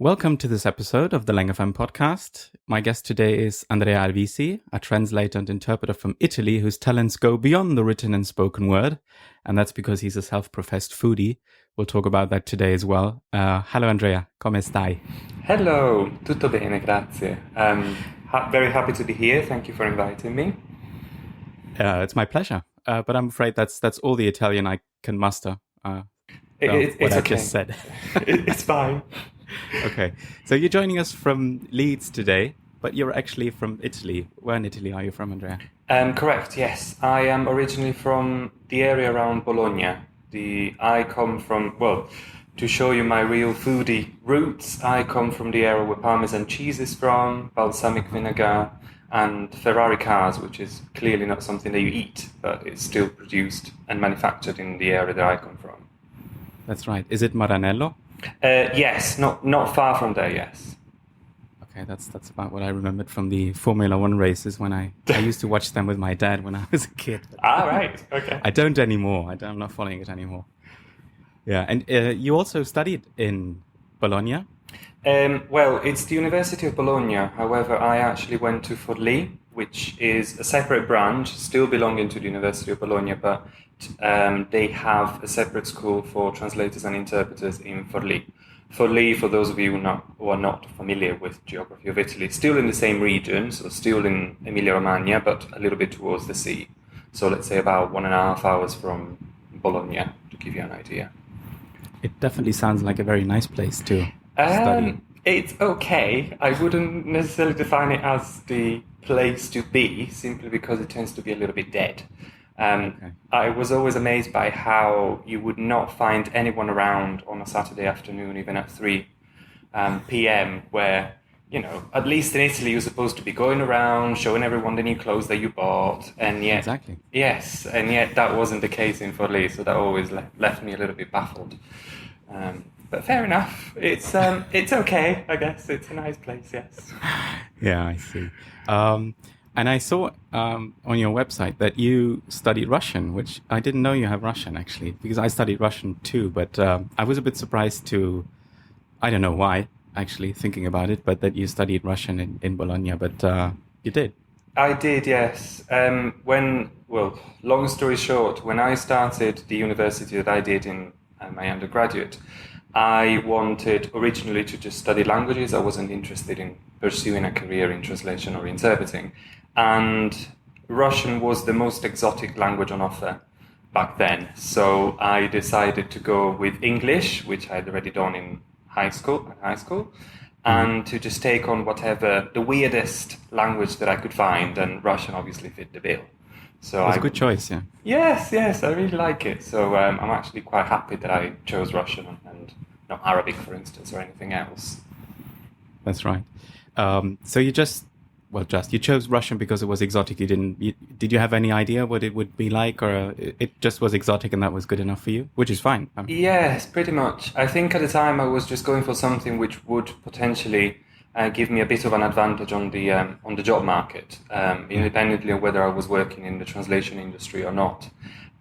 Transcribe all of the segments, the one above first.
Welcome to this episode of the LangFM podcast. My guest today is Andrea Alvisi, a translator and interpreter from Italy whose talents go beyond the written and spoken word. And that's because he's a self-professed foodie. We'll talk about that today as well. Hello, Andrea. Come stai? Hello, tutto bene, grazie. Very happy to be here. Thank you for inviting me. It's my pleasure. But I'm afraid that's all the Italian I can muster. It's I okay. just said. It's fine. Okay. So you're joining us from Leeds today, but you're actually from Italy. Where in Italy are you from, Andrea? Correct, yes. I am originally from the area around Bologna. I come from, to show you my real foodie roots, I come from the area where Parmesan cheese is from, balsamic vinegar, and Ferrari cars, which is clearly not something that you eat, but it's still produced and manufactured in the area that I come from. That's right. Is it Maranello? Yes, not far from there, yes. Okay, that's about what I remembered from the Formula One races when I used to watch them with my dad when I was a kid. Right, okay. I don't anymore. I'm not following it anymore. Yeah, and you also studied in Bologna? It's the University of Bologna. However, I actually went to Forlì, which is a separate branch, still belonging to the University of Bologna, but they have a separate school for translators and interpreters in Forlì. Forlì, for those of you who are not familiar with geography of Italy, still in the same region, so still in Emilia-Romagna, but a little bit towards the sea. So let's say about 1.5 hours from Bologna, to give you an idea. It definitely sounds like a very nice place to study. It's okay. I wouldn't necessarily define it as the place to be, simply because it tends to be a little bit dead. Okay. I was always amazed by how you would not find anyone around on a Saturday afternoon, even at 3 p.m., where, at least in Italy, you're supposed to be going around, showing everyone the new clothes that you bought, and yet... Exactly. Yes, and yet that wasn't the case in Forlì, so that always left me a little bit baffled. But fair enough. It's okay, I guess. It's a nice place, yes. Yeah, I see. And I saw on your website that you studied Russian, which I didn't know you have Russian, actually, because I studied Russian too. But I was a bit surprised I don't know why, actually, thinking about it, but that you studied Russian in Bologna, but you did. I did, yes. Long story short, when I started the university that I did in my undergraduate, I wanted originally to just study languages. I wasn't interested in pursuing a career in translation or interpreting. And Russian was the most exotic language on offer back then. So I decided to go with English, which I'd already done in high school, and to just take on whatever the weirdest language that I could find. And Russian obviously fit the bill. So it's a good choice, yeah. Yes, I really like it. So I'm actually quite happy that I chose Russian and not Arabic, for instance, or anything else. That's right. So you you chose Russian because it was exotic. Did you have any idea what it would be like, or it just was exotic and that was good enough for you, which is fine? Yes, pretty much. I think at the time I was just going for something which would potentially give me a bit of an advantage on the job market, independently of whether I was working in the translation industry or not.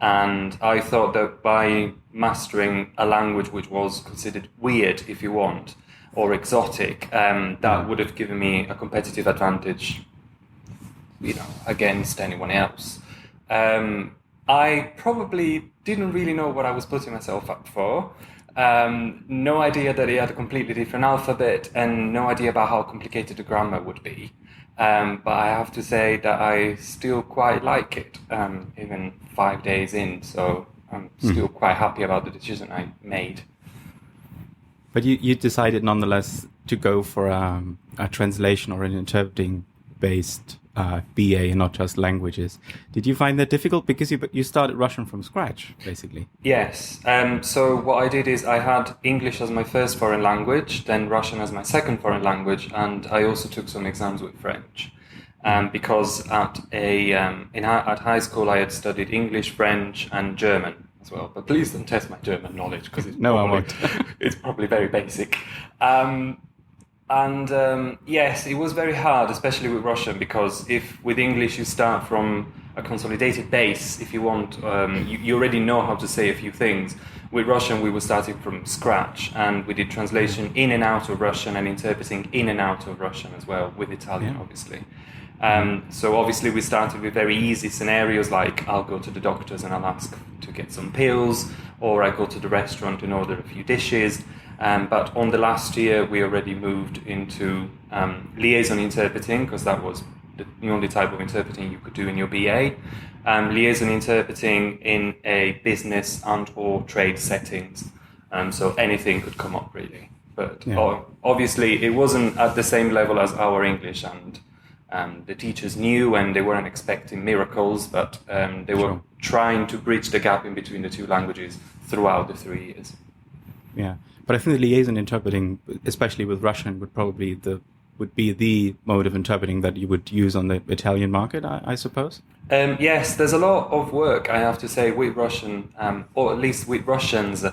And I thought that by mastering a language which was considered weird, if you want, or exotic, that would have given me a competitive advantage, against anyone else. I probably didn't really know what I was putting myself up for. No idea that it had a completely different alphabet, and no idea about how complicated the grammar would be. But I have to say that I still quite like it, even 5 days in. So I'm still quite happy about the decision I made. But you decided nonetheless to go for a translation or an interpreting-based BA and not just languages. Did you find that difficult? Because you started Russian from scratch, basically. Yes. So what I did is I had English as my first foreign language, then Russian as my second foreign language, and I also took some exams with French. Because at high school I had studied English, French, and German as well. But please don't test my German knowledge, because it's probably very basic. Yes, it was very hard, especially with Russian, because if with English you start from a consolidated base. If you want, you already know how to say a few things. With Russian, we were starting from scratch, and we did translation in and out of Russian and interpreting in and out of Russian as well, with Italian, obviously. So obviously we started with very easy scenarios like I'll go to the doctor's and I'll ask to get some pills, or I go to the restaurant and order a few dishes. But on the last year we already moved into liaison interpreting, because that was the only type of interpreting you could do in your BA. Liaison interpreting in a business and or trade settings. So anything could come up really. But obviously it wasn't at the same level as our English, and the teachers knew and they weren't expecting miracles, but they were trying to bridge the gap in between the two languages throughout the 3 years. Yeah, but I think the liaison interpreting, especially with Russian, would be the mode of interpreting that you would use on the Italian market, I suppose? Yes, there's a lot of work, I have to say, with Russian, or at least with Russians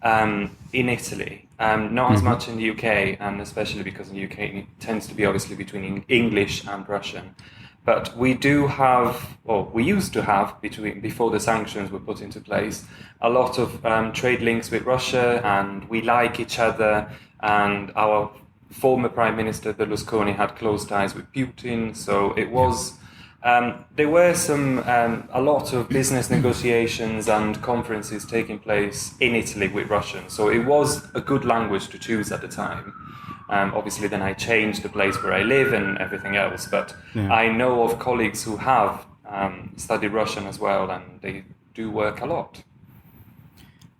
in Italy. Not as much in the UK, and especially because in the UK it tends to be obviously between English and Russian. But we do have, or we used to have, before the sanctions were put into place, a lot of trade links with Russia, and we like each other, and our former Prime Minister Berlusconi had close ties with Putin, so it was... there were a lot of business negotiations and conferences taking place in Italy with Russian, so it was a good language to choose at the time. Obviously then I changed the place where I live and everything else, but I know of colleagues who have studied Russian as well, and they do work a lot.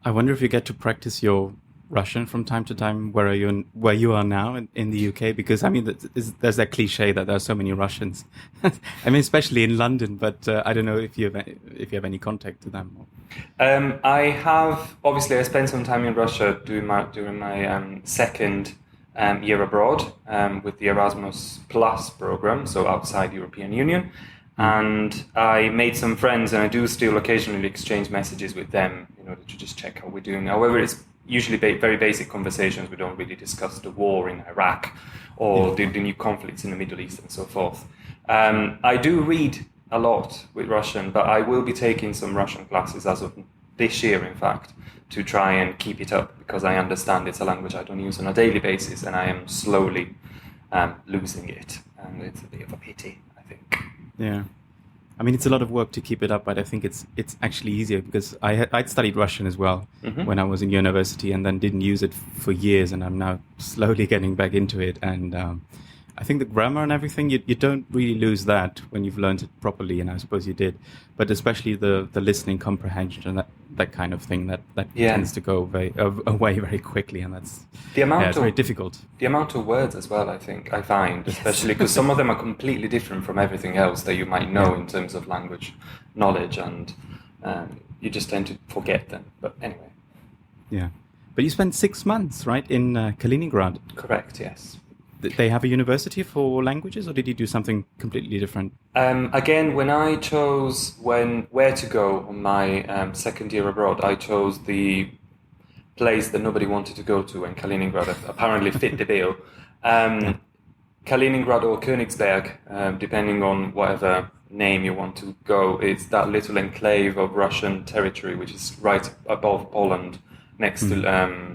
I wonder if you get to practice your Russian from time to time where you are now in the UK, because I mean there's that cliche that there are so many Russians. I mean, especially in London, but I don't know if you have any contact to them. I have, obviously I spent some time in Russia during my second year abroad with the Erasmus Plus program, so outside European Union, and I made some friends, and I do still occasionally exchange messages with them in order to just check how we're doing. However, it's usually very basic conversations. We don't really discuss the war in Iraq or the new conflicts in the Middle East and so forth. I do read a lot with Russian, but I will be taking some Russian classes as of this year, in fact, to try and keep it up, because I understand it's a language I don't use on a daily basis, and I am slowly losing it, and it's a bit of a pity, I think. Yeah. I mean, it's a lot of work to keep it up, but I think it's actually easier because I'd studied Russian as well when I was in university, and then didn't use it for years, and I'm now slowly getting back into it. And I think the grammar and everything, you don't really lose that when you've learned it properly, and I suppose you did. But especially the listening comprehension and that kind of thing that tends to go away very quickly, and that's it's very difficult. The amount of words as well, I find, especially because some of them are completely different from everything else that you might know in terms of language knowledge, and you just tend to forget them. But anyway. Yeah. But you spent 6 months, right, in Kaliningrad? Correct, yes. Did they have a university for languages, or did you do something completely different? Again, when I chose where to go on my second year abroad, I chose the place that nobody wanted to go to, and Kaliningrad apparently fit the bill. Kaliningrad or Königsberg, depending on whatever name you want to go, it's that little enclave of Russian territory which is right above Poland, next to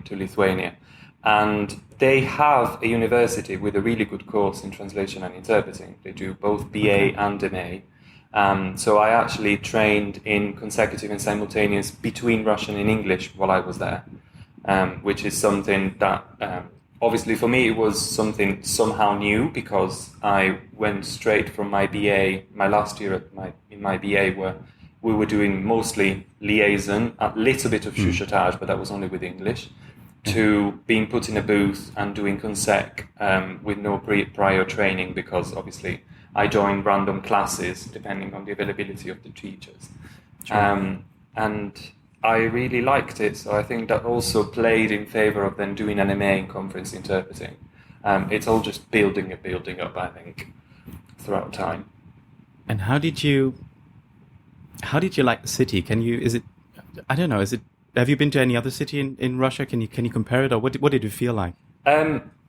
Lithuania. And they have a university with a really good course in translation and interpreting. They do both BA and MA. So I actually trained in consecutive and simultaneous between Russian and English while I was there, which is something that, obviously for me, it was something somehow new, because I went straight from my BA, my last year in my BA, where we were doing mostly liaison, a little bit of chuchotage, but that was only with English, to being put in a booth and doing consec with no prior training, because obviously I joined random classes depending on the availability of the teachers. And I really liked it, so I think that also played in favor of then doing an MA in conference interpreting. It's all just building up, I think, throughout time. And how did you like the city? Have you been to any other city in Russia? Can you compare it, or what did it feel like?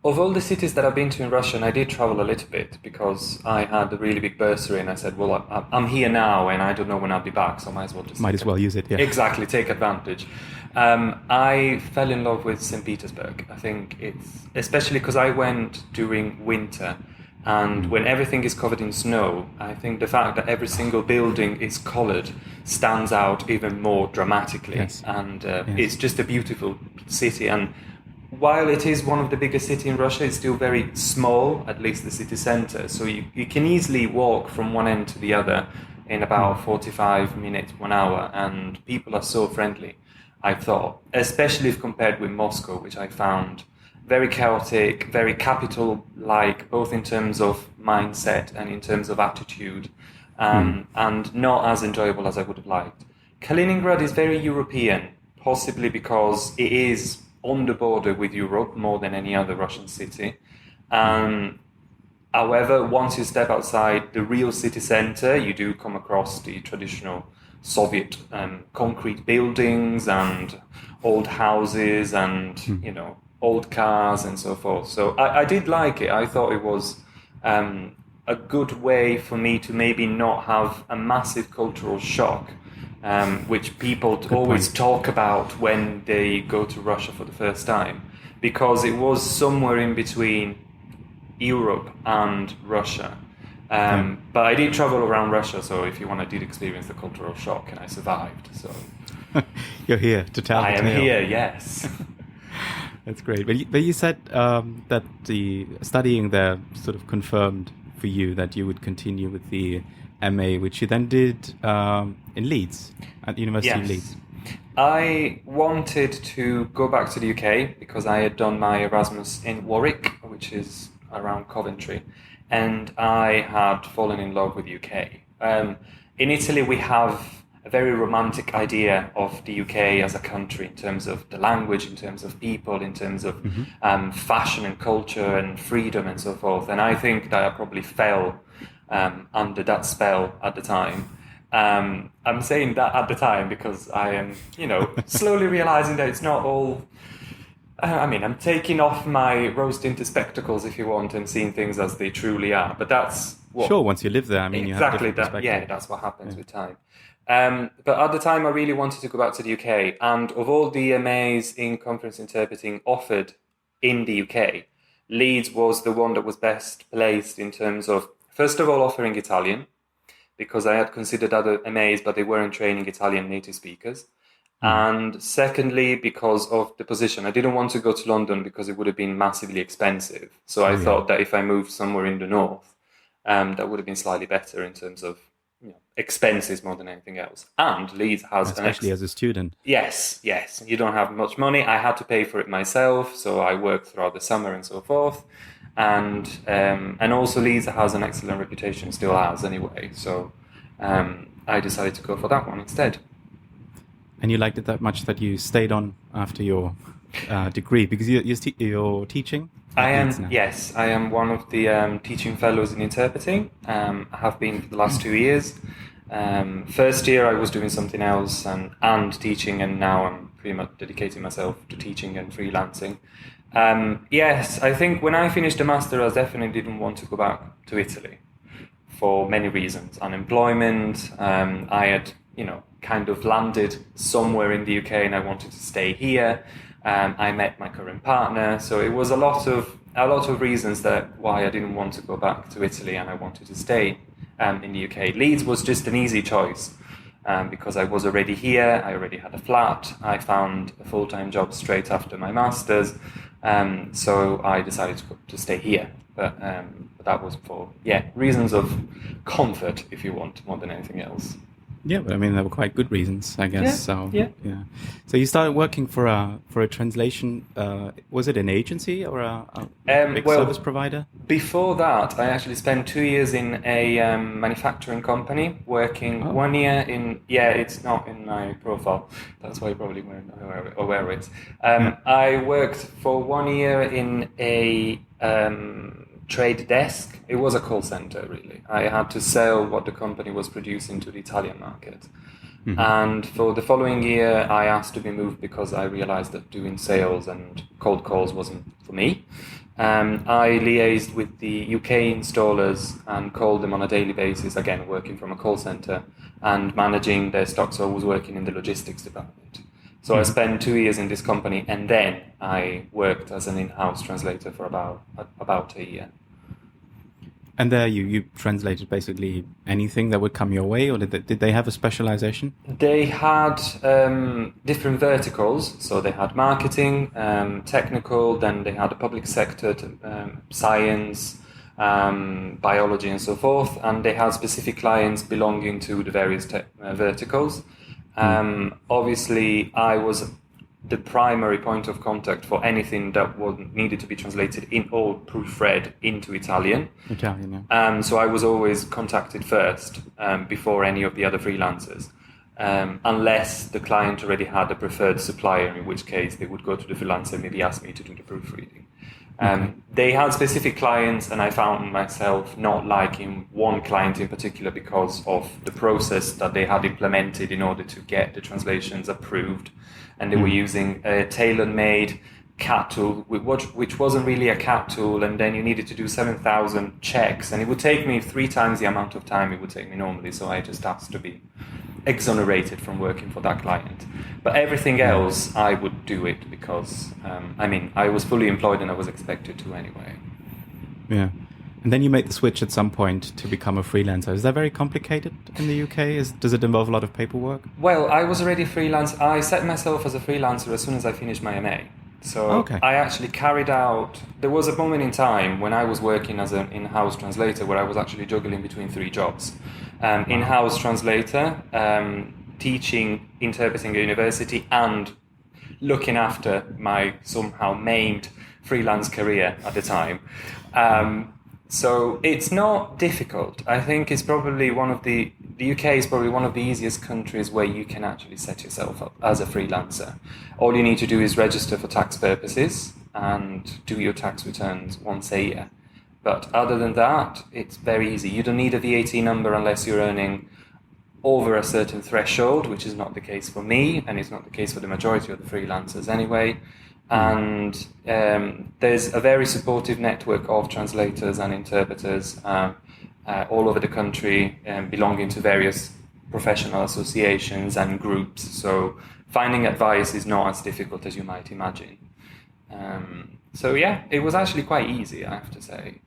Of all the cities that I've been to in Russia, and I did travel a little bit because I had a really big bursary, and I said, well, I'm here now, and I don't know when I'll be back, so I might as well just Might as well use it, yeah. exactly take advantage. I fell in love with St. Petersburg. I think it's especially because I went during winter, and when everything is covered in snow, I think the fact that every single building is coloured stands out even more dramatically. Yes. And Yes. it's just a beautiful city. And while it is one of the biggest cities in Russia, it's still very small, at least the city center. So you can easily walk from one end to the other in about 45 minutes, 1 hour, and people are so friendly, I thought, especially if compared with Moscow, which I found very chaotic, very capital-like, both in terms of mindset and in terms of attitude, and not as enjoyable as I would have liked. Kaliningrad is very European, possibly because it is on the border with Europe more than any other Russian city. However, once you step outside the real city center, you do come across the traditional Soviet concrete buildings and old houses and, old cars and so forth. So I did like it. I thought it was a good way for me to maybe not have a massive cultural shock, which people always talk about when they go to Russia for the first time, because it was somewhere in between Europe and Russia. But I did travel around Russia, so if you want, I did experience the cultural shock, and I survived. So You're here to tell I the am tale. here, yes. That's great. But you said that the studying there sort of confirmed for you that you would continue with the MA, which you then did in Leeds, at the University of Leeds. I wanted to go back to the UK because I had done my Erasmus in Warwick, which is around Coventry, and I had fallen in love with the UK. In Italy, we have a very romantic idea of the UK as a country in terms of the language, in terms of people, in terms of fashion and culture and freedom and so forth. And I think that I probably fell under that spell at the time. I'm saying that at the time because I am, slowly realizing that it's not all. I'm taking off my rose-tinted spectacles, if you want, and seeing things as they truly are. But that's what. Sure, once you live there, you have Exactly different that. perspective. Yeah, that's what happens with time. But at the time, I really wanted to go back to the UK. And of all the MAs in conference interpreting offered in the UK, Leeds was the one that was best placed in terms of, first of all, offering Italian, because I had considered other MAs, but they weren't training Italian native speakers. And secondly, because of the position. I didn't want to go to London because it would have been massively expensive. So I thought that if I moved somewhere in the north, that would have been slightly better in terms of expenses more than anything else. And Leeds has... Especially as a student. Yes. You don't have much money. I had to pay for it myself, so I worked throughout the summer and so forth. And also Leeds has an excellent reputation, still has anyway. So I decided to go for that one instead. And you liked it that much that you stayed on after your degree, because you're teaching? I am, yes. I am one of the teaching fellows in interpreting. I have been for the last 2 years. First year I was doing something else and teaching, and now I'm pretty much dedicating myself to teaching and freelancing. Yes, I think when I finished the master, I definitely didn't want to go back to Italy for many reasons. Unemployment, I had, kind of landed somewhere in the UK and I wanted to stay here. I met my current partner, so it was a lot of reasons why I didn't want to go back to Italy and I wanted to stay in the UK. Leeds was just an easy choice because I was already here. I already had a flat. I found a full-time job straight after my master's, so I decided to stay here. But that was for reasons of comfort, if you want, more than anything else. Yeah, but there were quite good reasons, I guess. Yeah. So you started working for a translation. Was it an agency or a big service provider? Before that, I actually spent 2 years in a manufacturing company, working 1 year in. Yeah, it's not in my profile. That's why you probably weren't aware of it. I worked for 1 year in a trade desk. It was a call center, really. I had to sell what the company was producing to the Italian market. And for the following year, I asked to be moved because I realized that doing sales and cold calls wasn't for me. I liaised with the UK installers and called them on a daily basis, again working from a call centre and managing their stock, so I was working in the logistics department. So I spent 2 years in this company, and then I worked as an in-house translator for about a year. And there you translated basically anything that would come your way, or did they have a specialization? They had different verticals, so they had marketing, technical, then they had a public sector, science, biology and so forth, and they had specific clients belonging to the various verticals. Obviously, I was the primary point of contact for anything that needed to be translated in or proofread into Italian. Italian, yeah. So I was always contacted first before any of the other freelancers, unless the client already had a preferred supplier, in which case they would go to the freelancer and maybe ask me to do the proofreading. They had specific clients, and I found myself not liking one client in particular because of the process that they had implemented in order to get the translations approved. And they were using a tailor-made CAT tool, which wasn't really a CAT tool, and then you needed to do 7,000 checks, and it would take me 3 times the amount of time it would take me normally, so I just asked to be exonerated from working for that client. But everything else, I would do it because, I was fully employed and I was expected to anyway. Yeah. And then you made the switch at some point to become a freelancer. Is that very complicated in the UK? Does it involve a lot of paperwork? Well, I was already freelance. I set myself as a freelancer as soon as I finished my MA. So I actually carried out... There was a moment in time when I was working as an in-house translator where I was actually juggling between 3 jobs. In-house translator, teaching, interpreting at university, and looking after my somehow maimed freelance career at the time. So it's not difficult. I think it's probably the UK is probably one of the easiest countries where you can actually set yourself up as a freelancer. All you need to do is register for tax purposes and do your tax returns once a year. But other than that, it's very easy. You don't need a VAT number unless you're earning over a certain threshold, which is not the case for me, and it's not the case for the majority of the freelancers anyway. And there's a very supportive network of translators and interpreters all over the country, belonging to various professional associations and groups. So finding advice is not as difficult as you might imagine. So yeah, it was actually quite easy, I have to say.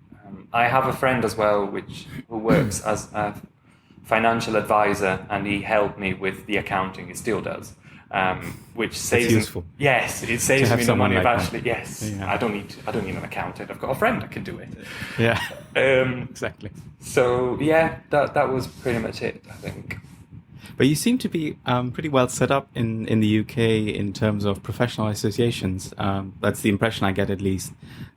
I have a friend as well who works as a financial advisor, and he helped me with the accounting. He still does. Which saves useful. Yes, it saves me the money of actually. Yeah. I don't need an accountant. I've got a friend that can do it. Yeah. Exactly. So yeah, that was pretty much it, I think. But you seem to be pretty well set up in the UK in terms of professional associations. That's the impression I get, at least.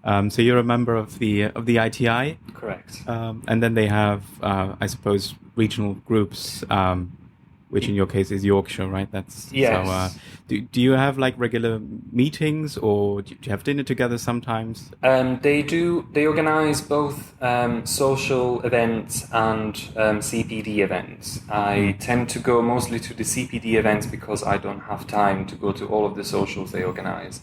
So you're a member of the ITI. Correct. And then they have, I suppose, regional groups. Which in your case is Yorkshire, right? Yes. So, do you have like regular meetings, or do you have dinner together sometimes? They do. They organise both social events and CPD events. I tend to go mostly to the CPD events because I don't have time to go to all of the socials they organise.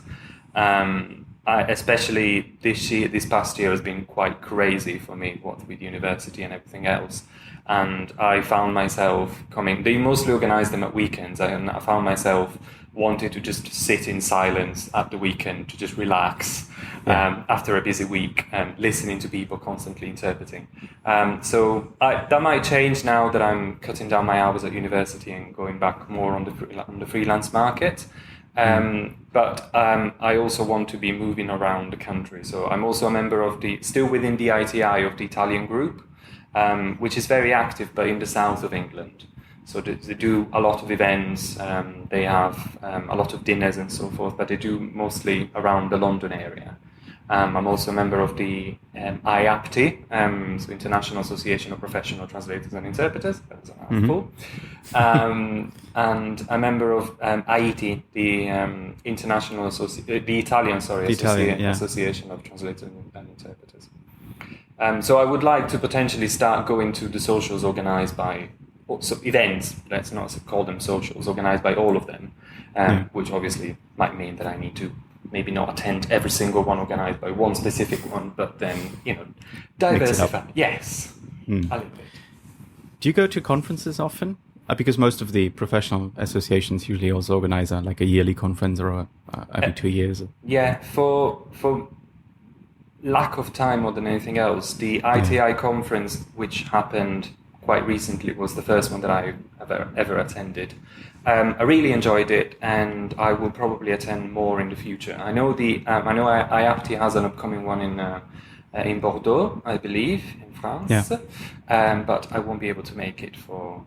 Especially this past year has been quite crazy for me, what with university and everything else. And I found myself they mostly organise them at weekends, and I found myself wanting to just sit in silence at the weekend to just relax after a busy week, listening to people constantly interpreting. So that might change now that I'm cutting down my hours at university and going back more on the freelance market. But I also want to be moving around the country. So I'm also a member still within the ITI of the Italian group, which is very active, but in the south of England. So they do a lot of events, they have a lot of dinners and so forth, but they do mostly around the London area. I'm also a member of the IAPT, so International Association of Professional Translators and Interpreters. That was a mouthful. And a member of AITI, the Italian Association of Translators and Interpreters. So I would like to potentially start going to the socials organised by events. Let's not call them socials, organised by all of them, which obviously might mean that I need to maybe not attend every single one organized by one specific one, but then, diversify. Yes, a little bit. Do you go to conferences often? Because most of the professional associations usually also organize like a yearly conference or every 2 years. Yeah, for lack of time more than anything else, the ITI conference, which happened quite recently, was the first one that I ever attended. I really enjoyed it, and I will probably attend more in the future. I know IAPTI has an upcoming one in Bordeaux, I believe, in France, but I won't be able to make it for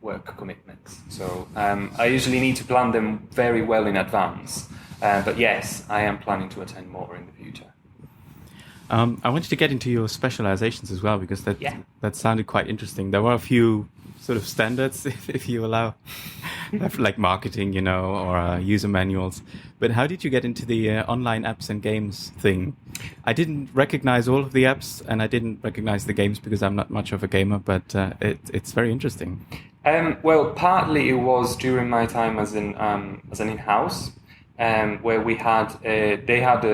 work commitments. So I usually need to plan them very well in advance. But yes, I am planning to attend more in the future. I wanted to get into your specializations as well, because that sounded quite interesting. There were a few sort of standards, if you allow, like marketing, or user manuals. But how did you get into the online apps and games thing? I didn't recognize all of the apps, and I didn't recognize the games because I'm not much of a gamer, but it's very interesting. Well, partly it was during my time as an in-house, where they had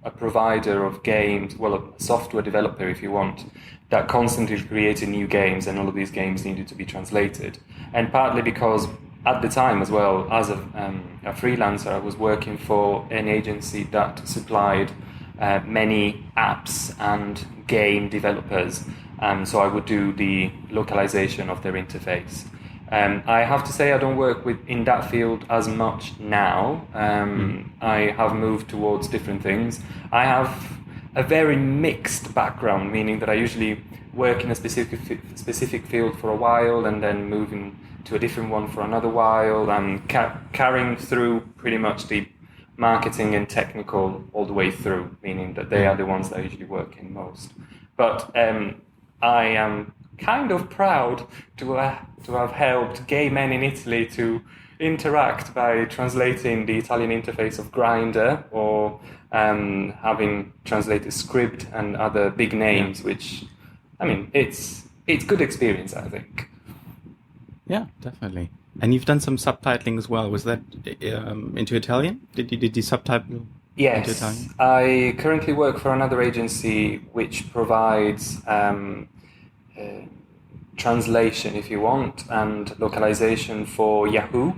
a provider of games, well, a software developer, if you want, that constantly created new games, and all of these games needed to be translated. And partly because at the time as well, as a freelancer, I was working for an agency that supplied many apps and game developers. So I would do the localization of their interface. I have to say I don't work in that field as much now. I have moved towards different things. I have a very mixed background, meaning that I usually work in a specific field for a while and then moving to a different one for another while, and carrying through pretty much the marketing and technical all the way through, meaning that they are the ones that I usually work in most. But I am kind of proud to have helped gay men in Italy to interact by translating the Italian interface of Grindr, or having translated Script and other big names, which, I mean, it's good experience, I think. Yeah, definitely. And you've done some subtitling as well. Was that into Italian? Did you subtitle into Italian? Yes. I currently work for another agency which provides translation, if you want, and localization for Yahoo.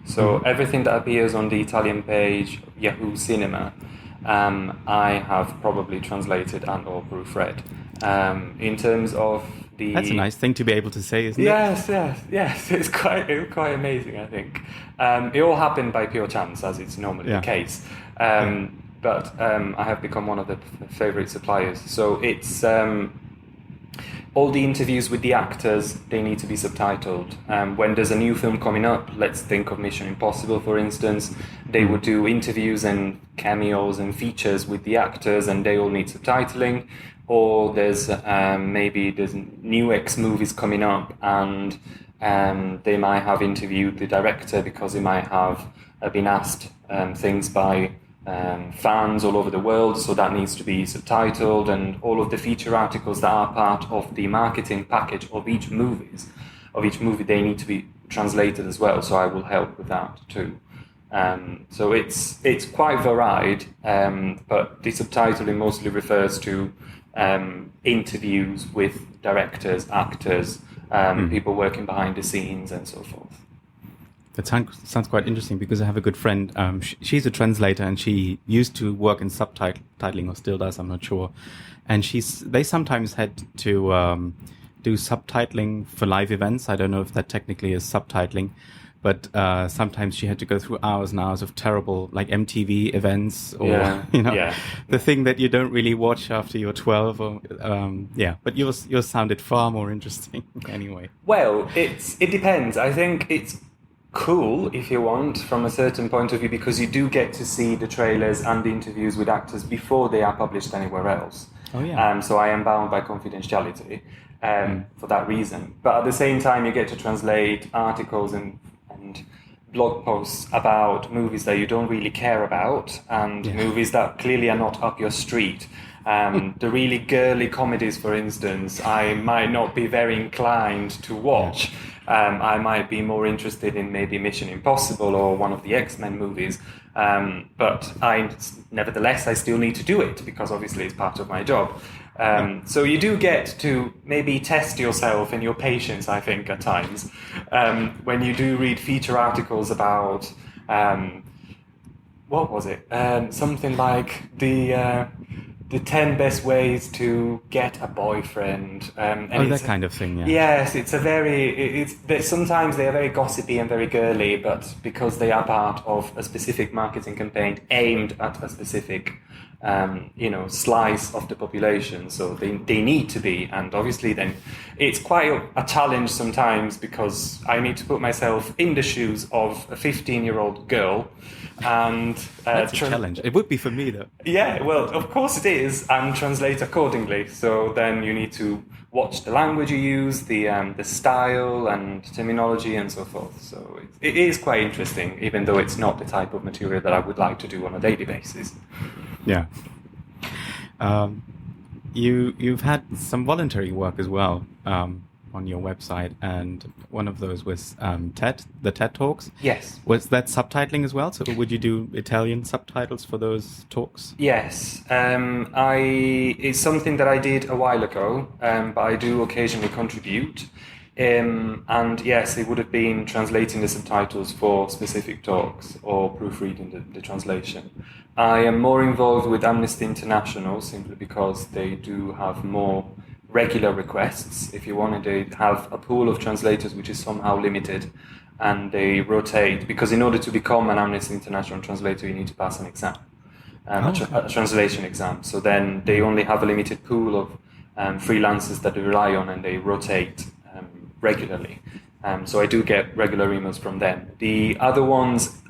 So everything that appears on the Italian page, Yahoo Cinema, I have probably translated and or proofread. In terms of the... That's a nice thing to be able to say, isn't it? Yes. It's quite amazing, I think. It all happened by pure chance, as it's normally the case. But I have become one of the favorite suppliers. So it's... all the interviews with the actors, they need to be subtitled. When there's a new film coming up, let's think of Mission Impossible, for instance, they would do interviews and cameos and features with the actors, and they all need subtitling. Or there's new X movies coming up, and they might have interviewed the director because he might have been asked things by fans all over the world, so that needs to be subtitled, and all of the feature articles that are part of the marketing package of each movie, they need to be translated as well. So I will help with that too. So it's quite varied, but the subtitling mostly refers to interviews with directors, actors, people working behind the scenes, and so forth. That sounds quite interesting, because I have a good friend. She's a translator, and she used to work in subtitling, or still does, I'm not sure. And they sometimes had to do subtitling for live events. I don't know if that technically is subtitling, but sometimes she had to go through hours and hours of terrible, like MTV events, or the thing that you don't really watch after you're 12. Or but yours sounded far more interesting anyway. Well, it depends. I think it's cool, if you want, from a certain point of view, because you do get to see the trailers and the interviews with actors before they are published anywhere else. Oh yeah. So I am bound by confidentiality for that reason. But at the same time, you get to translate articles and blog posts about movies that you don't really care about, and movies that clearly are not up your street. The really girly comedies, for instance, I might not be very inclined to watch. I might be more interested in maybe Mission Impossible or one of the X-Men movies. But nevertheless, I still need to do it because obviously it's part of my job. So you do get to maybe test yourself and your patience, I think, at times, when you do read feature articles about, what was it? Something like the 10 best ways to get a boyfriend. And that kind of thing, yeah. Yes, sometimes they are very gossipy and very girly, but because they are part of a specific marketing campaign aimed at a specific slice of the population, so they need to be, and obviously then it's quite a challenge sometimes because I need to put myself in the shoes of a 15-year-old girl, and that's a challenge. It would be for me though. Yeah, well, of course it is, and translate accordingly. So then you need to watch the language you use, the style and terminology and so forth. So it is quite interesting, even though it's not the type of material that I would like to do on a daily basis. Yeah. You've had some voluntary work as well on your website, and one of those was the TED Talks. Yes. Was that subtitling as well? So would you do Italian subtitles for those talks? Yes. It's something that I did a while ago, but I do occasionally contribute. And yes, it would have been translating the subtitles for specific talks or proofreading the translation. I am more involved with Amnesty International simply because they do have more regular requests. If you wanted, they have a pool of translators which is somehow limited, and they rotate, because in order to become an Amnesty International translator you need to pass an exam, a translation exam. So then they only have a limited pool of freelancers that they rely on, and they rotate regularly. So I do get regular emails from them. The other ones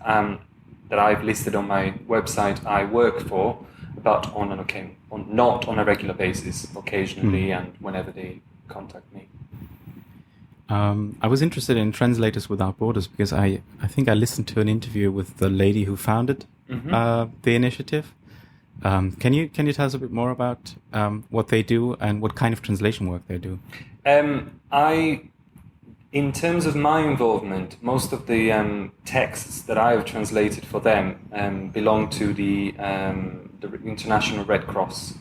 that I've listed on my website I work for, but not on a regular basis, occasionally and whenever they contact me. I was interested in Translators Without Borders because I think I listened to an interview with the lady who founded the initiative. Can you tell us a bit more about what they do and what kind of translation work they do? In terms of my involvement, most of the texts that I have translated for them belong to the International Red Cross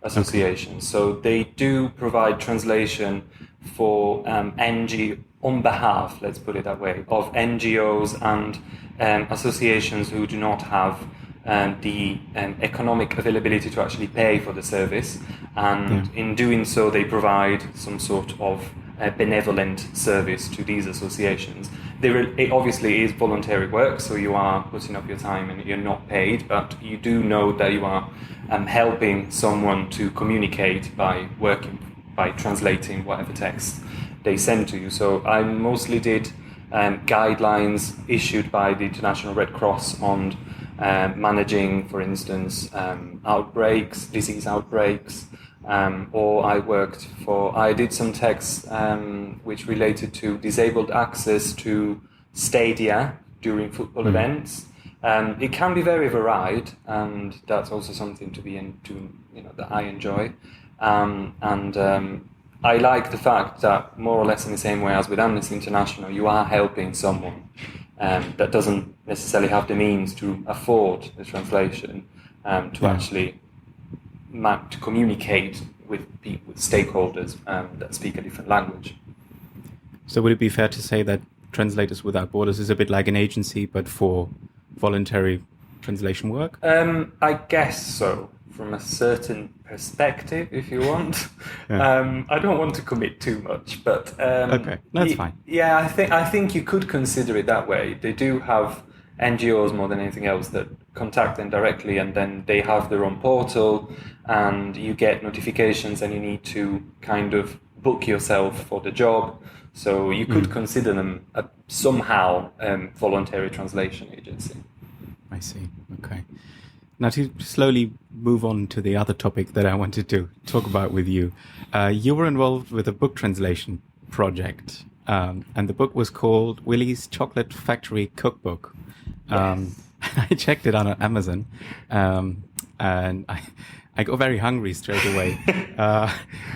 Association. So they do provide translation for on behalf, let's put it that way, of NGOs and associations who do not have the economic availability to actually pay for the service. And in doing so, they provide some sort of benevolent service to these associations. It obviously is voluntary work, so you are putting up your time and you're not paid, but you do know that you are helping someone to communicate by translating whatever text they send to you. So I mostly did guidelines issued by the International Red Cross on managing, for instance, disease outbreaks, or I did some texts which related to disabled access to stadia during football events. It can be very varied, and that's also something that I enjoy. I like the fact that, more or less in the same way as with Amnesty International, you are helping someone that doesn't necessarily have the means to afford the translation actually to communicate with stakeholders that speak a different language. So would it be fair to say that Translators Without Borders is a bit like an agency, but for voluntary translation work? I guess so, from a certain perspective, if you want. I don't want to commit too much, but okay, that's fine. Yeah, I think you could consider it that way. They do have NGOs more than anything else that contact them directly, and then they have their own portal, and you get notifications, and you need to kind of book yourself for the job. So you could consider them somehow voluntary translation agency. I see. Okay. Now to slowly move on to the other topic that I wanted to talk about with you. You were involved with a book translation project, and the book was called Willy's Chocolate Factory Cookbook. Yes. I checked it out on Amazon, and I got very hungry straight away.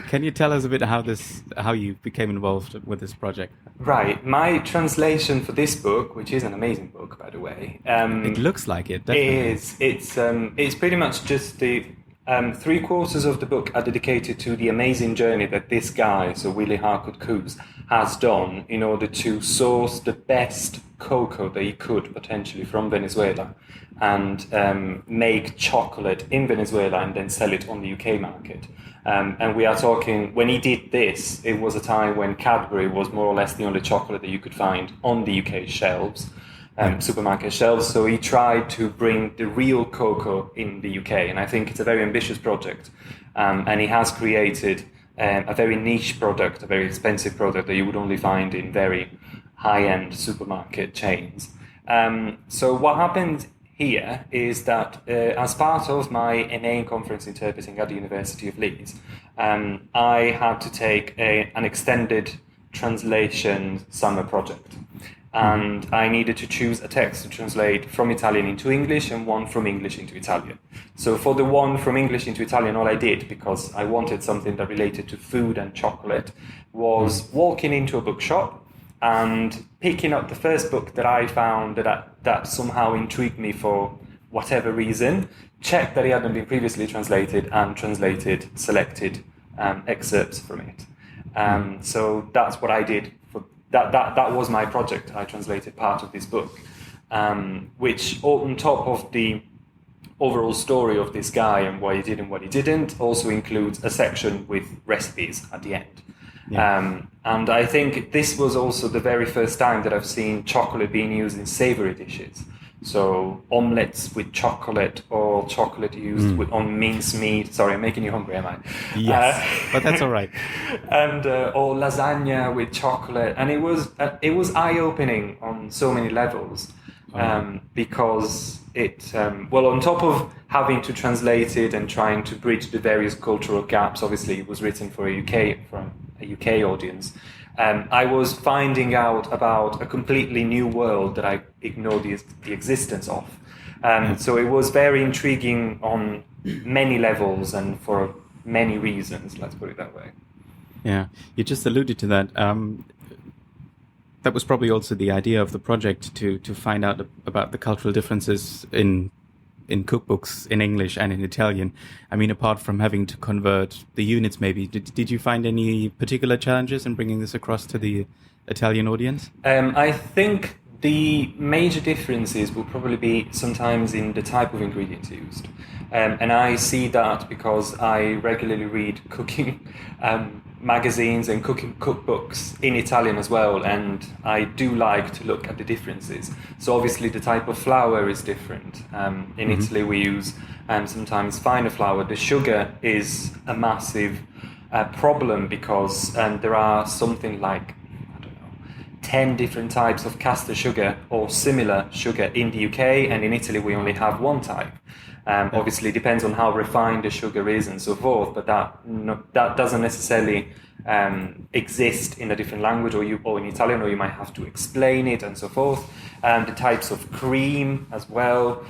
Can you tell us a bit how you became involved with this project? Right. My translation for this book, which is an amazing book, by the way, It looks like it, definitely. it's pretty much just the 3/4 of the book are dedicated to the amazing journey that this guy, so Willie Harcourt Coos, has done in order to source the best cocoa that he could potentially from Venezuela and make chocolate in Venezuela and then sell it on the UK market. And we are talking, when he did this, it was a time when Cadbury was more or less the only chocolate that you could find on the UK shelves, supermarket shelves. So he tried to bring the real cocoa in the UK. And I think it's a very ambitious project. And he has created a very niche product, a very expensive product that you would only find in very high-end supermarket chains. So what happened here is that as part of my MA in Conference Interpreting at the University of Leeds, I had to take an extended translation summer project. And I needed to choose a text to translate from Italian into English and one from English into Italian. So for the one from English into Italian, all I did, because I wanted something that related to food and chocolate, was walking into a bookshop and picking up the first book that I found that somehow intrigued me for whatever reason, checked that it hadn't been previously translated, and selected excerpts from it. So that's what I did. That was my project. I translated part of this book, which on top of the overall story of this guy and what he did and what he didn't, also includes a section with recipes at the end. Yeah. And I think this was also the very first time that I've seen chocolate being used in savory dishes. So omelets with chocolate, or chocolate used on mincemeat. Sorry, I'm making you hungry, am I? Yes, but that's all right. And or lasagna with chocolate, and it was eye-opening on so many levels, because it on top of having to translate it and trying to bridge the various cultural gaps. Obviously, it was written for a UK audience. I was finding out about a completely new world that I ignored the existence of. So it was very intriguing on many levels and for many reasons, let's put it that way. Yeah, you just alluded to that. That was probably also the idea of the project, to find out about the cultural differences in cookbooks in English and in Italian. I mean, apart from having to convert the units, maybe, did you find any particular challenges in bringing this across to the Italian audience? I think the major differences will probably be sometimes in the type of ingredients used. And I see that because I regularly read cooking magazines and cooking cookbooks in Italian as well, and I do like to look at the differences. So obviously the type of flour is different. In Italy we use sometimes finer flour. The sugar is a massive problem because there are something like 10 different types of caster sugar or similar sugar in the UK, and in Italy we only have one type. Obviously, it depends on how refined the sugar is and so forth, but that doesn't necessarily exist in a different language or in Italian, or you might have to explain it and so forth. The types of cream as well,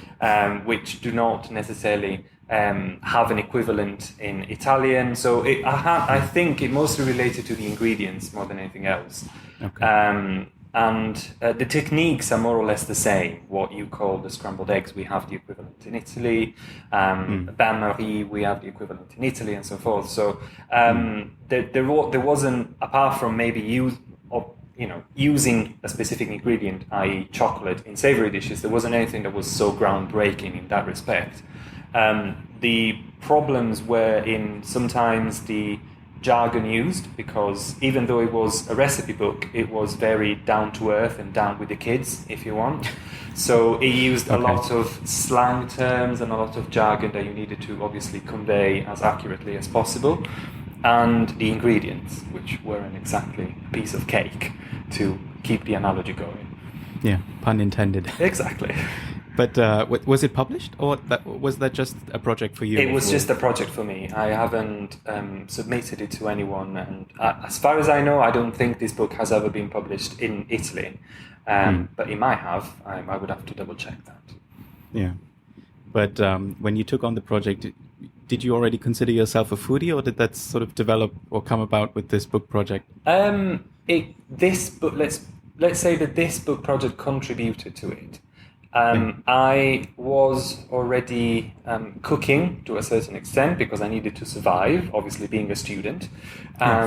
which do not necessarily have an equivalent in Italian. So I think it mostly related to the ingredients more than anything else. Okay. And the techniques are more or less the same. What you call the scrambled eggs, we have the equivalent in Italy. Bain-marie, we have the equivalent in Italy, and so forth. So there wasn't, apart from maybe using a specific ingredient, i.e. chocolate, in savory dishes, there wasn't anything that was so groundbreaking in that respect. The problems were in sometimes the jargon used, because even though it was a recipe book, it was very down to earth and down with the kids, if you want. So it used a lot of slang terms and a lot of jargon that you needed to obviously convey as accurately as possible. And the ingredients, which weren't exactly a piece of cake, to keep the analogy going. Yeah, pun intended. Exactly. But was it published, or was that just a project for you? It was just a project for me. I haven't submitted it to anyone, and as far as I know, I don't think this book has ever been published in Italy. But it might have. I would have to double check that. Yeah. But when you took on the project, did you already consider yourself a foodie, or did that sort of develop or come about with this book project? This book, let's say that this book project contributed to it. Yeah. I was already cooking to a certain extent because I needed to survive, obviously being a student.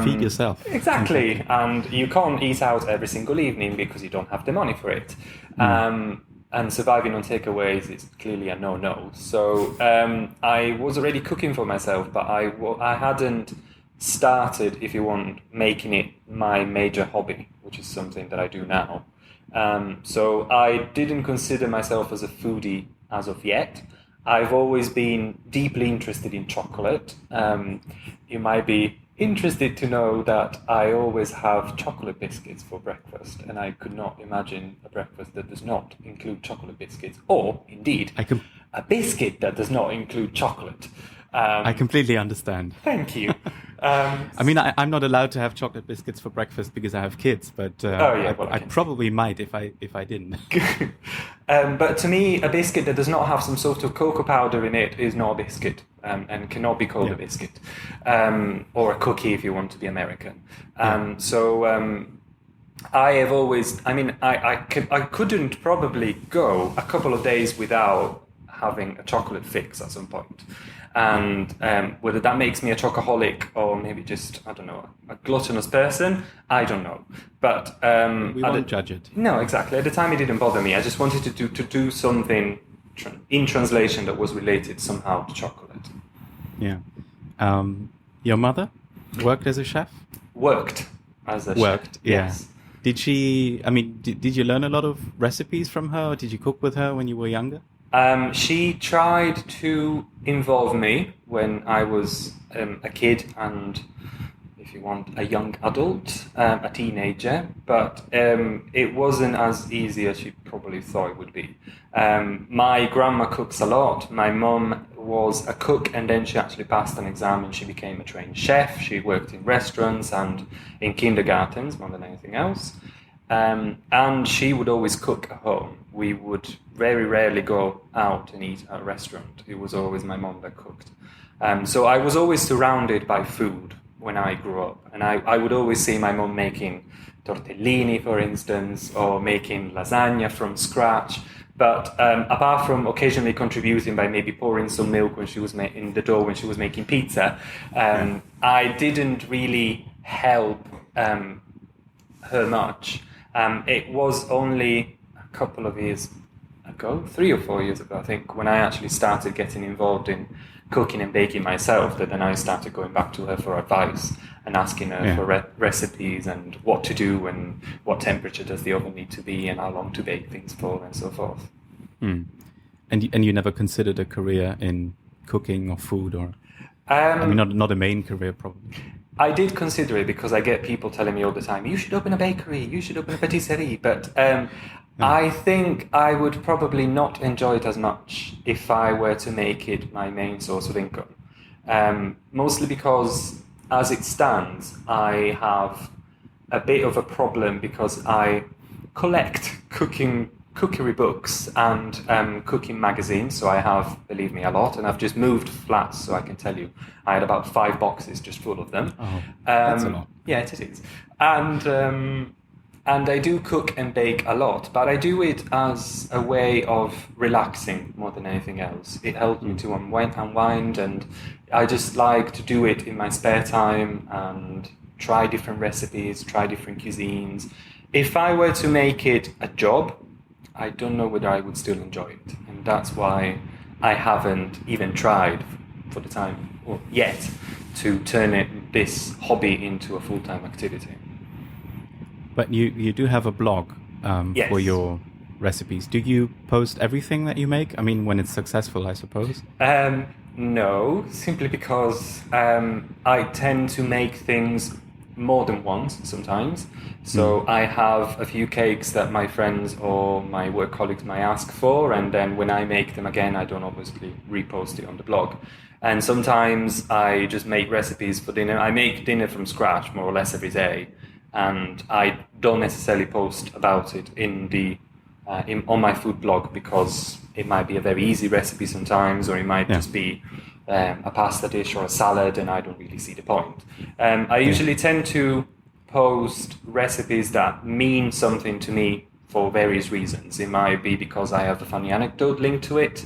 Feed yourself. Exactly. And you can't eat out every single evening because you don't have the money for it. And surviving on takeaways is clearly a no-no. So I was already cooking for myself, but I hadn't started, if you want, making it my major hobby, which is something that I do now. So I didn't consider myself as a foodie as of yet. I've always been deeply interested in chocolate. You might be interested to know that I always have chocolate biscuits for breakfast, and I could not imagine a breakfast that does not include chocolate biscuits, or indeed a biscuit that does not include chocolate. I completely understand. Thank you. I mean, I'm not allowed to have chocolate biscuits for breakfast because I have kids, but I probably might if I didn't. But to me, a biscuit that does not have some sort of cocoa powder in it is not a biscuit, and cannot be called a biscuit, or a cookie if you want to be American. So I have always, I mean, I couldn't probably go a couple of days without having a chocolate fix at some point. And whether that makes me a chocoholic or maybe just, I don't know, a gluttonous person, I don't know. But we won't judge it. No, exactly. At the time, it didn't bother me. I just wanted to do something in translation that was related somehow to chocolate. Yeah. Your mother worked as a chef? Worked as a chef. Yes. Did she? I mean, did you learn a lot of recipes from her? Or did you cook with her when you were younger? She tried to involve me when I was a kid and, if you want, a young adult, a teenager, but it wasn't as easy as she probably thought it would be. My grandma cooks a lot. My mum was a cook, and then she actually passed an exam and she became a trained chef. She worked in restaurants and in kindergartens more than anything else. And she would always cook at home. We would very rarely go out and eat at a restaurant. It was always my mom that cooked. So I was always surrounded by food when I grew up. And I would always see my mom making tortellini, for instance, or making lasagna from scratch. But apart from occasionally contributing by maybe pouring some milk when she was in the dough when she was making pizza, I didn't really help her much. It was only a couple of years ago, 3 or 4 years ago, I think, when I actually started getting involved in cooking and baking myself, that then I started going back to her for advice and asking her for recipes and what to do and what temperature does the oven need to be and how long to bake things for and so forth. And you never considered a career in cooking or food, or I mean, not a main career probably. I did consider it because I get people telling me all the time, you should open a bakery, you should open a patisserie, but I think I would probably not enjoy it as much if I were to make it my main source of income. Mostly because, as it stands, I have a bit of a problem because I collect cookery books and cooking magazines, so I have, believe me, a lot, and I've just moved flats, so I can tell you I had about 5 boxes just full of them. Oh, that's a lot. Yeah, it is. And I do cook and bake a lot, but I do it as a way of relaxing more than anything else. It helps me to unwind, and I just like to do it in my spare time and try different recipes, try different cuisines. If I were to make it a job, I don't know whether I would still enjoy it, and that's why I haven't even tried for the time or yet to turn this hobby into a full-time activity. But you do have a blog Yes. for your recipes. Do you post everything that you make? I mean, when it's successful, I suppose. No, simply because I tend to make things more than once sometimes. So I have a few cakes that my friends or my work colleagues might ask for, and then when I make them again, I don't obviously repost it on the blog. And sometimes I just make recipes for dinner. I make dinner from scratch more or less every day, and I don't necessarily post about it on my food blog because it might be a very easy recipe sometimes, or it might just be a pasta dish or a salad, and I don't really see the point. I usually tend to post recipes that mean something to me for various reasons. It might be because I have a funny anecdote linked to it,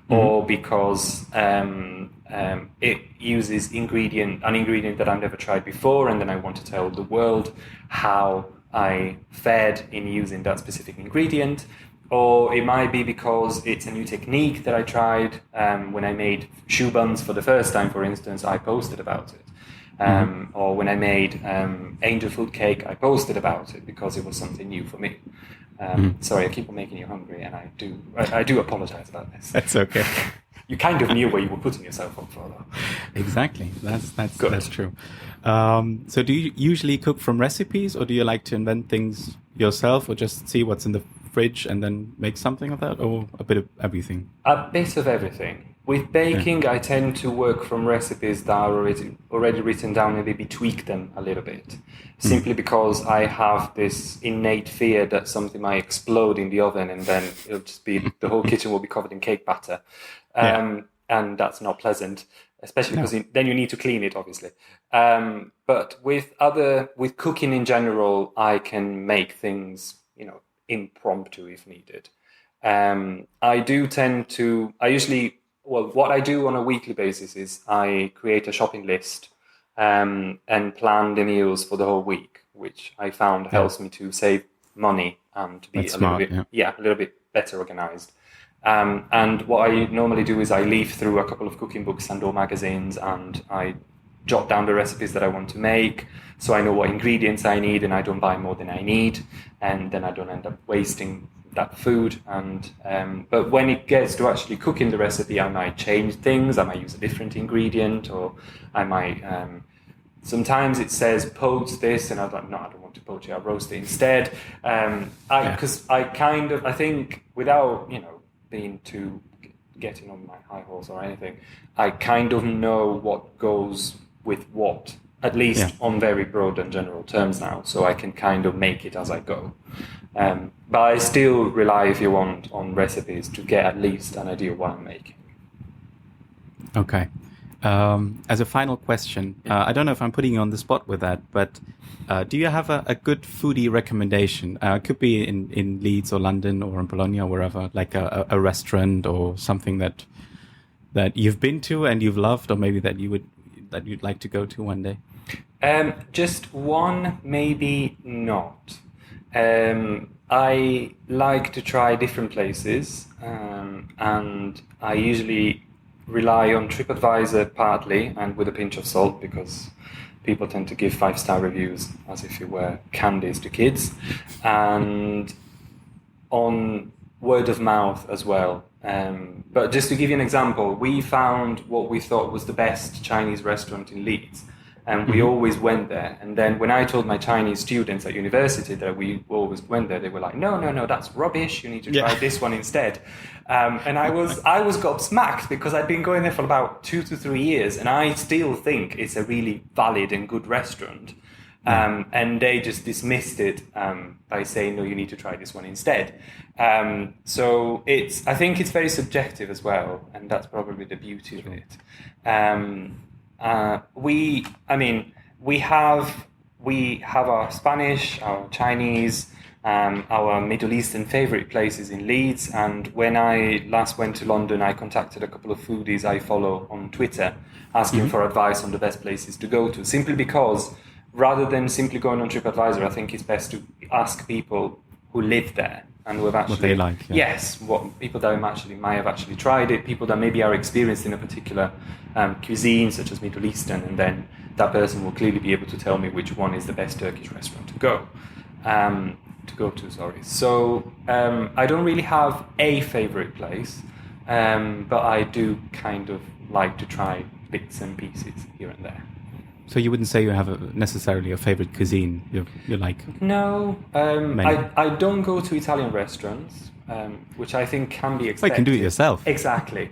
or because it uses an ingredient that I've never tried before, and then I want to tell the world how I fared in using that specific ingredient. Or it might be because it's a new technique that I tried. When I made shoe buns for the first time, for instance, I posted about it. Or when I made angel food cake, I posted about it because it was something new for me. Sorry, I keep on making you hungry, and I do apologize about this. That's okay. You kind of knew what you were putting yourself up for, though. Exactly. That's Good. That's true. So do you usually cook from recipes, or do you like to invent things yourself, or just see what's in the fridge and then make something of that, or a bit of everything? A bit of everything. With baking, I tend to work from recipes that are already written down and maybe tweak them a little bit. Simply because I have this innate fear that something might explode in the oven and then it'll just be, the whole kitchen will be covered in cake batter. And that's not pleasant, especially because then you need to clean it, obviously. But with cooking in general, I can make things, impromptu if needed. What I do on a weekly basis is I create a shopping list and plan the meals for the whole week, which I found helps me to save money and to be a little bit better organized. And what I normally do is I leaf through a couple of cooking books and or magazines, and I jot down the recipes that I want to make, so I know what ingredients I need and I don't buy more than I need, and then I don't end up wasting that food. But when it gets to actually cooking the recipe, I might change things. I might use a different ingredient, or I might sometimes it says poach this and I'm like, no, I don't want to poach it, I'll roast it instead. Because I think without being too getting on my high horse or anything, I kind of know what goes with what, at least on very broad and general terms now, so I can kind of make it as I go. But I still rely, if you want, on recipes to get at least an idea of what I'm making. Okay. As a final question, I don't know if I'm putting you on the spot with that, but do you have a good foodie recommendation? It could be in Leeds or London or in Bologna or wherever, like a restaurant or something that you've been to and you've loved, or maybe that you'd like to go to one day? Just one, maybe not. I like to try different places, and I usually rely on TripAdvisor partly and with a pinch of salt, because people tend to give 5-star reviews as if it were candies to kids, and on word of mouth as well. But just to give you an example, we found what we thought was the best Chinese restaurant in Leeds, and we always went there. And then when I told my Chinese students at university that we always went there, they were like, no, that's rubbish, you need to try this one instead. And I was gobsmacked, because I'd been going there for about 2 to 3 years, and I still think it's a really valid and good restaurant. And they just dismissed it by saying, no, you need to try this one instead. So I think it's very subjective as well, and that's probably the beauty of it. We have our Spanish, our Chinese, our Middle Eastern favorite places in Leeds. And when I last went to London, I contacted a couple of foodies I follow on Twitter, asking for advice on the best places to go to, simply because rather than simply going on TripAdvisor, I think it's best to ask people who live there and who have actually... What they like. Yeah. Yes, people that might have actually tried it, people that maybe are experienced in a particular cuisine, such as Middle Eastern, and then that person will clearly be able to tell me which one is the best Turkish restaurant to go to. So I don't really have a favorite place, but I do kind of like to try bits and pieces here and there. So you wouldn't say you have necessarily a favorite cuisine you like? No, I don't go to Italian restaurants, which I think can be expected. Well, you can do it yourself. Exactly.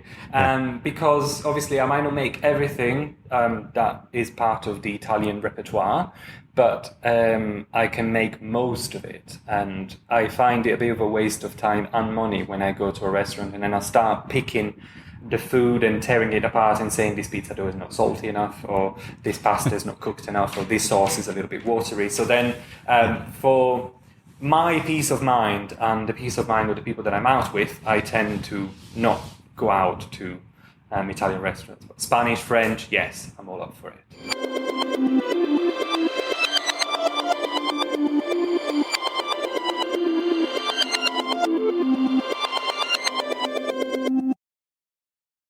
Because obviously I might not make everything that is part of the Italian repertoire, but I can make most of it. And I find it a bit of a waste of time and money when I go to a restaurant and then I start picking the food and tearing it apart and saying this pizza dough is not salty enough, or this pasta is not cooked enough, or this sauce is a little bit watery. So then for my peace of mind and the peace of mind of the people that I'm out with, I tend to not go out to Italian restaurants. But Spanish, French, yes, I'm all up for it.